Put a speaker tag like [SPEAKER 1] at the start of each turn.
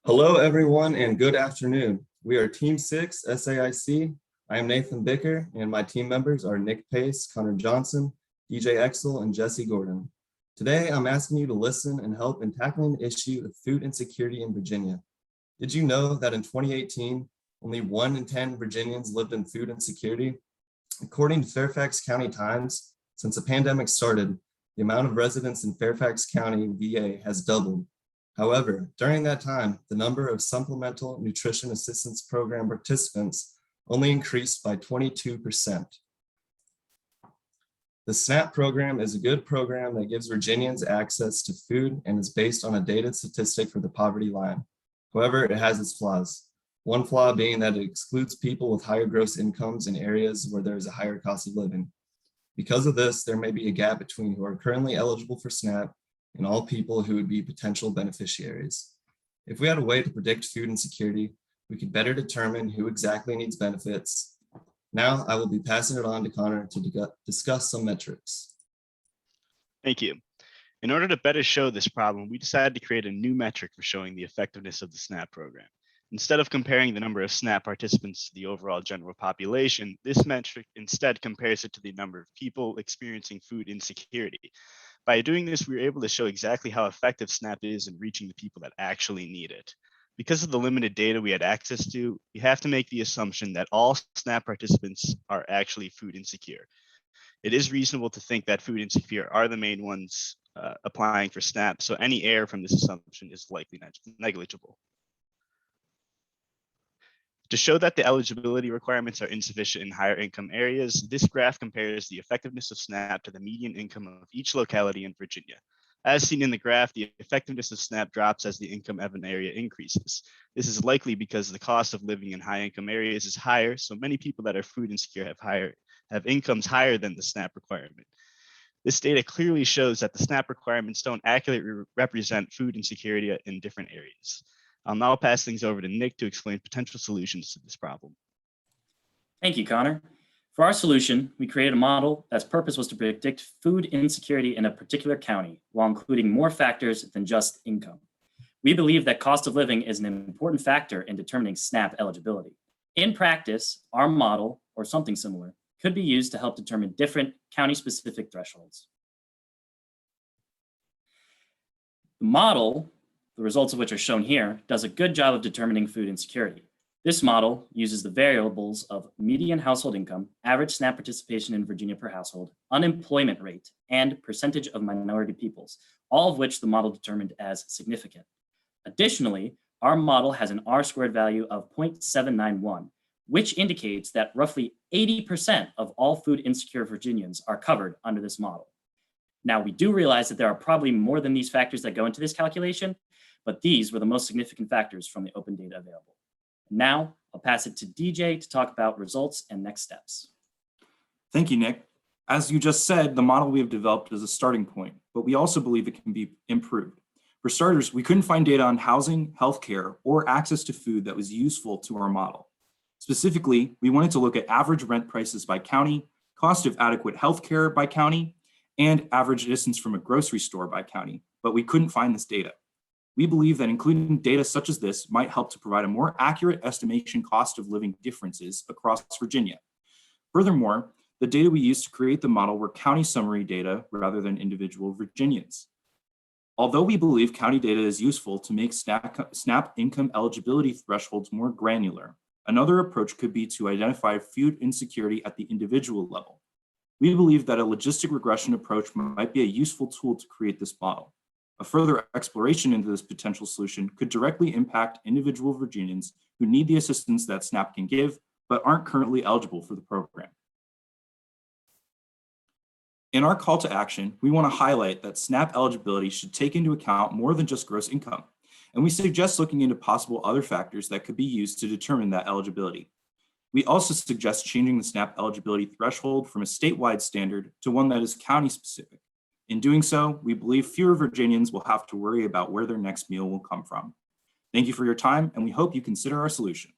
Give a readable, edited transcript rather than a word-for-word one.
[SPEAKER 1] Hello, everyone, and good afternoon. We are Team 6, SAIC. I am Nathan Bicker, and my team members are Nick Pace, Connor Johnson, DJ Exel, and Jesse Gordon. Today, I'm asking you to listen and help in tackling the issue of food insecurity in Virginia. Did you know that in 2018, only 1 in 10 Virginians lived in food insecurity? According to Fairfax County Times, since the pandemic started, the amount of residents in Fairfax County, VA, has doubled. However, during that time, the number of Supplemental Nutrition Assistance Program participants only increased by 22%. The SNAP program is a good program that gives Virginians access to food and is based on a dated statistic for the poverty line. However, it has its flaws. One flaw being that it excludes people with higher gross incomes in areas where there is a higher cost of living. Because of this, there may be a gap between who are currently eligible for SNAP and all people who would be potential beneficiaries. If we had a way to predict food insecurity, we could better determine who exactly needs benefits. Now I will be passing it on to Connor to discuss some metrics.
[SPEAKER 2] Thank you. In order to better show this problem, we decided to create a new metric for showing the effectiveness of the SNAP program. Instead of comparing the number of SNAP participants to the overall general population, this metric instead compares it to the number of people experiencing food insecurity. By doing this, we were able to show exactly how effective SNAP is in reaching the people that actually need it. Because of the limited data we had access to, we have to make the assumption that all SNAP participants are actually food insecure. It is reasonable to think that food insecure are the main ones applying for SNAP, so any error from this assumption is likely negligible. To show that the eligibility requirements are insufficient in higher income areas, this graph compares the effectiveness of SNAP to the median income of each locality in Virginia. As seen in the graph, the effectiveness of SNAP drops as the income of an area increases. This is likely because the cost of living in high income areas is higher, so many people that are food insecure have incomes higher than the SNAP requirement. This data clearly shows that the SNAP requirements don't accurately represent food insecurity in different areas. I'll now pass things over to Nick to explain potential solutions to this problem.
[SPEAKER 3] Thank you, Connor. For our solution, we created a model that's purpose was to predict food insecurity in a particular county while including more factors than just income. We believe that cost of living is an important factor in determining SNAP eligibility. In practice, our model, or something similar, could be used to help determine different county-specific thresholds. The model, the results of which are shown here, does a good job of determining food insecurity. This model uses the variables of median household income, average SNAP participation in Virginia per household, unemployment rate, and percentage of minority peoples, all of which the model determined as significant. Additionally, our model has an R-squared value of 0.791, which indicates that roughly 80% of all food insecure Virginians are covered under this model. Now, we do realize that there are probably more than these factors that go into this calculation, but these were the most significant factors from the open data available. Now, I'll pass it to DJ to talk about results and next steps.
[SPEAKER 4] Thank you, Nick. As you just said, the model we have developed is a starting point, but we also believe it can be improved. For starters, we couldn't find data on housing, healthcare, or access to food that was useful to our model. Specifically, we wanted to look at average rent prices by county, cost of adequate healthcare by county, and average distance from a grocery store by county, but we couldn't find this data. We believe that including data such as this might help to provide a more accurate estimation cost of living differences across Virginia. Furthermore, the data we used to create the model were county summary data rather than individual Virginians. Although we believe county data is useful to make SNAP income eligibility thresholds more granular, another approach could be to identify food insecurity at the individual level. We believe that a logistic regression approach might be a useful tool to create this model. A further exploration into this potential solution could directly impact individual Virginians who need the assistance that SNAP can give, but aren't currently eligible for the program. In our call to action, we want to highlight that SNAP eligibility should take into account more than just gross income, and we suggest looking into possible other factors that could be used to determine that eligibility. We also suggest changing the SNAP eligibility threshold from a statewide standard to one that is county specific. In doing so, we believe fewer Virginians will have to worry about where their next meal will come from. Thank you for your time, and we hope you consider our solution.